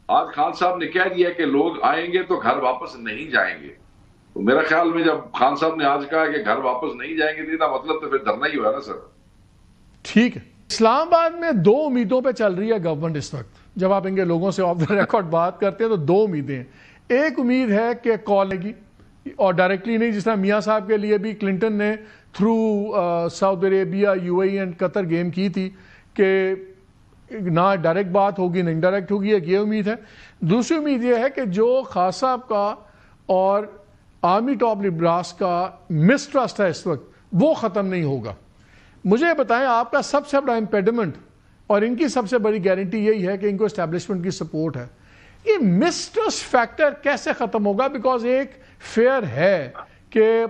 آج خان صاحب نے کہہ دیا کہ لوگ آئیں گے تو گھر واپس نہیں جائیں گے. تو میرا خیال میں جب خان صاحب نے آج کہا کہ گھر واپس نہیں جائیں گے تو مطلب تو پھر دھرنا ہی ہوا نا سر. ٹھیک ہے. اسلام آباد میں 2 امیدوں پہ چل رہی ہے گورنمنٹ اس وقت. جب آپ ان کے لوگوں سے آف دا ریکارڈ بات کرتے ہیں تو 2 امیدیں ہیں. ایک امید ہے کہ کال لگی اور ڈائریکٹلی نہیں، جس طرح میاں صاحب کے لیے بھی کلنٹن نے through Saudi Arabia, you a E and Qatar game کی تھی کہ نہ ڈائریکٹ بات ہوگی نہ انڈائریکٹ ہوگی. ایک یہ امید ہے. دوسری امید یہ ہے کہ جو خان صاحب کا اور آرمی ٹاپ لیڈرز کا مسٹرسٹ ہے اس وقت وہ ختم نہیں ہوگا. مجھے بتائیں آپ کا سب سے بڑا امپیڈمنٹ اور ان کی سب سے بڑی گارنٹی یہی ہے کہ ان کو اسٹیبلشمنٹ کی سپورٹ ہے. یہ مسٹرسٹ فیکٹر کیسے ختم ہوگا؟ بیکاز ایک فیئر ہے کہ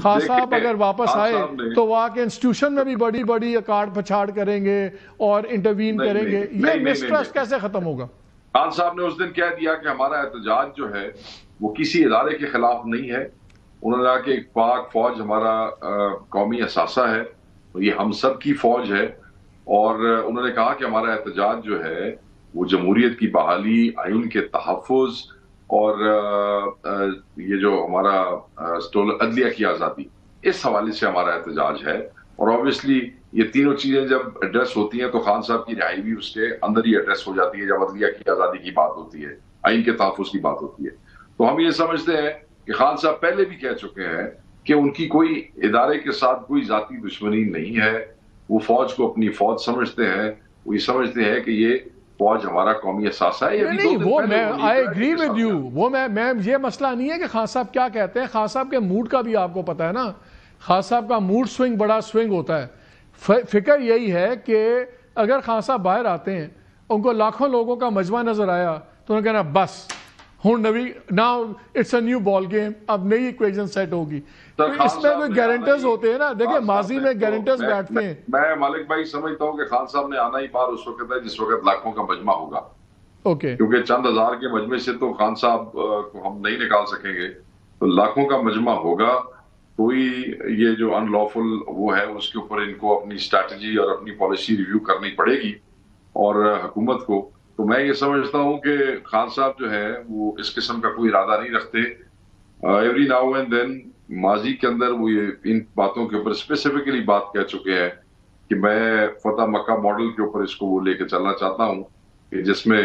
خان صاحب اگر واپس آئے تو وہ کے انسٹیٹیوشن میں بھی بڑی بڑی اکاڑ پچھاڑ کریں گے اور انٹروین کریں گے. یہ مسٹرسٹ کیسے ختم ہوگا؟ خان صاحب نے اس دن کہہ دیا کہ ہمارا احتجاج جو ہے وہ کسی ادارے کے خلاف نہیں ہے. انہوں نے کہا کہ ایک پاک فوج ہمارا قومی اثاثہ ہے، یہ ہم سب کی فوج ہے. اور انہوں نے کہا کہ ہمارا احتجاج جو ہے وہ جمہوریت کی بحالی، آئین کے تحفظ اور یہ جو ہمارا عدلیہ کی آزادی، اس حوالے سے ہمارا احتجاج ہے. اور obviously یہ تینوں چیزیں جب ایڈریس ہوتی ہیں تو خان صاحب کی رہائی بھی اس کے اندر ہی ایڈریس ہو جاتی ہے. جب عدلیہ کی آزادی کی بات ہوتی ہے، آئین کے تحفظ کی بات ہوتی ہے، تو ہم یہ سمجھتے ہیں کہ خان صاحب پہلے بھی کہہ چکے ہیں کہ ان کی کوئی ادارے کے ساتھ کوئی ذاتی دشمنی نہیں ہے. وہ فوج کو اپنی فوج سمجھتے ہیں، وہ یہ سمجھتے ہیں کہ یہ فوج ہمارا قومی اثاثہ ہے. نہیں وہ میں آئی ایگری ود یو، وہ میں یہ مسئلہ نہیں ہے کہ خان صاحب کیا کہتے ہیں. خان صاحب کے موڈ کا بھی آپ کو پتا ہے نا. خان صاحب کا موڈ سوئنگ بڑا سوئنگ ہوتا ہے. فکر یہی ہے کہ اگر خان صاحب باہر آتے ہیں، ان کو لاکھوں لوگوں کا مجمع نظر آیا تو انہوں نے کہنا بس ہوں now it's a new ball game, اب نئی ایکویشن سیٹ ہوگی. اس میں کوئی گارنٹرز ہوتے ہیں نا. دیکھیں ماضی میں گارنٹرز بیٹھتے ہیں. میں مالک بھائی سمجھتا ہوں کہ خان صاحب نے آنا ہی بار اس وقت ہے جس وقت لاکھوں کا مجمع ہوگا. اوکے. کیونکہ چند ہزار کے مجمع سے تو خان صاحب کو ہم نہیں نکال سکیں گے. تو لاکھوں کا مجمع ہوگا کوئی یہ جو ان لافل وہ ہے اس کے اوپر ان کو اپنی اسٹریٹجی اور اپنی پالیسی ریویو کرنی پڑے گی اور حکومت کو. تو میں یہ سمجھتا ہوں کہ خان صاحب جو ہے وہ اس قسم کا کوئی ارادہ نہیں رکھتے. ایوری ناؤ اینڈ دین ماضی کے اندر وہ یہ ان باتوں کے اوپر اسپیسیفکلی بات کہہ چکے ہیں کہ میں فتح مکہ ماڈل کے اوپر اس کو وہ لے کے چلنا چاہتا ہوں کہ جس میں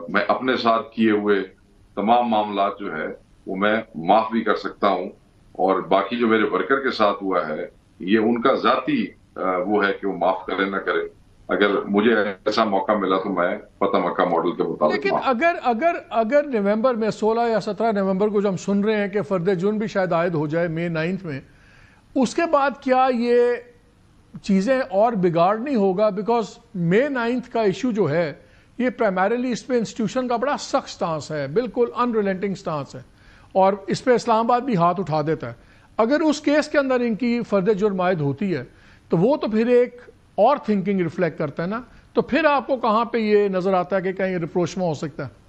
میں اپنے ساتھ کیے ہوئے تمام معاملات جو ہے وہ میں معاف بھی کر سکتا ہوں اور باقی جو میرے ورکر کے ساتھ ہوا ہے یہ ان کا ذاتی وہ ہے کہ وہ معاف کرے نہ کرے. اگر مجھے ایسا موقع ملا تو میں فتح مکہ ماڈل کے مطابق. لیکن اگر نومبر میں 16 یا 17 نومبر کو جو ہم سن رہے ہیں کہ فرد جرم بھی شاید عائد ہو جائے مئی 9 میں، اس کے بعد کیا یہ چیزیں اور بگاڑ نہیں ہوگا؟ بیکاز مئی 9 کا ایشو جو ہے یہ پرائمریلی اس پہ انسٹیٹیوشن کا بڑا سخت سٹانس ہے، بالکل انریلنٹنگ سٹانس ہے اور اس پہ اسلام آباد بھی ہاتھ اٹھا دیتا ہے. اگر اس کیس کے اندر ان کی فرد جرم عائد ہوتی ہے تو وہ تو پھر ایک اور تھنکنگ ریفلیکٹ کرتا ہے نا. تو پھر آپ کو کہاں پہ یہ نظر آتا ہے کہ کہیں ریپروچمنٹ ہو سکتا ہے؟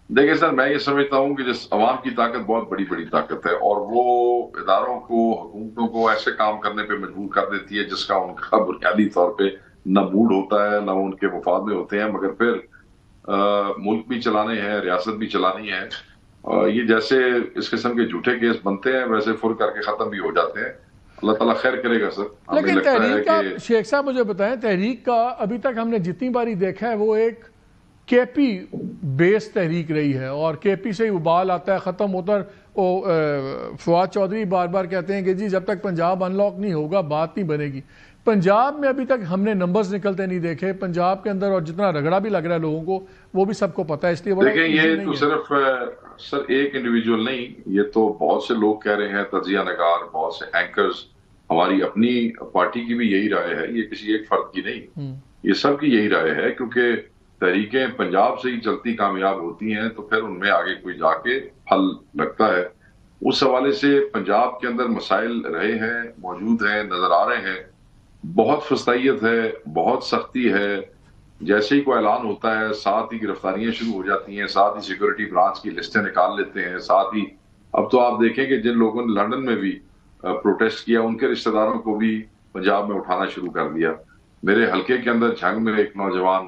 دیکھیں سر میں یہ سمجھتا ہوں کہ جس عوام کی طاقت بہت بڑی طاقت ہے اور وہ اداروں کو حکومتوں کو ایسے کام کرنے پہ مجبور کر دیتی ہے جس کا ان کا بنیادی طور پہ نہ موڈ ہوتا ہے نہ ان کے مفاد میں ہوتے ہیں، مگر پھر ملک بھی چلانے ہیں، ریاست بھی چلانی ہے. یہ جیسے اس قسم کے جھوٹے کیس بنتے ہیں ویسے فر کر کے ختم بھی ہو جاتے ہیں. اللہ تعالیٰ خیر کرے گا سر. لیکن تحریک کا شیخ صاحب مجھے بتائیں، تحریک کا ابھی تک ہم نے جتنی باری دیکھا ہے وہ ایک کے پی بیس تحریک رہی ہے اور کے پی سے ہی ابال آتا ہے ختم ہوتا ہے. فواد چودھری بار بار کہتے ہیں کہ جی جب تک پنجاب ان لاک نہیں ہوگا بات نہیں بنے گی. پنجاب میں ابھی تک ہم نے نمبرز نکلتے نہیں دیکھے پنجاب کے اندر، اور جتنا رگڑا بھی لگ رہا ہے لوگوں کو وہ بھی سب کو پتا ہے. اس لیے دیکھیں یہ تو صرف سر ایک انڈیویجول نہیں، یہ تو بہت سے لوگ کہہ رہے ہیں، تجزیہ نگار، بہت سے اینکرز. ہماری اپنی پارٹی کی بھی یہی رائے ہے، یہ کسی ایک فرد کی نہیں، یہ سب کی یہی رائے ہے. کیونکہ تحریکیں پنجاب سے ہی چلتی کامیاب ہوتی ہیں تو پھر ان میں آگے کوئی جا کے پھل لگتا ہے. اس حوالے سے پنجاب کے اندر مسائل رہے ہیں، موجود ہیں، نظر آ رہے ہیں. بہت فسطائیت ہے، بہت سختی ہے. جیسے ہی کوئی اعلان ہوتا ہے ساتھ ہی گرفتاریاں شروع ہو جاتی ہیں، ساتھ ہی سیکورٹی برانچ کی لسٹیں نکال لیتے ہیں، ساتھ ہی اب تو آپ دیکھیں کہ جن لوگوں نے لندن میں بھی پروٹیسٹ کیا ان کے رشتہ داروں کو بھی پنجاب میں اٹھانا شروع کر دیا. میرے حلقے کے اندر جھنگ میں ایک نوجوان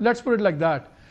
let's put it like that.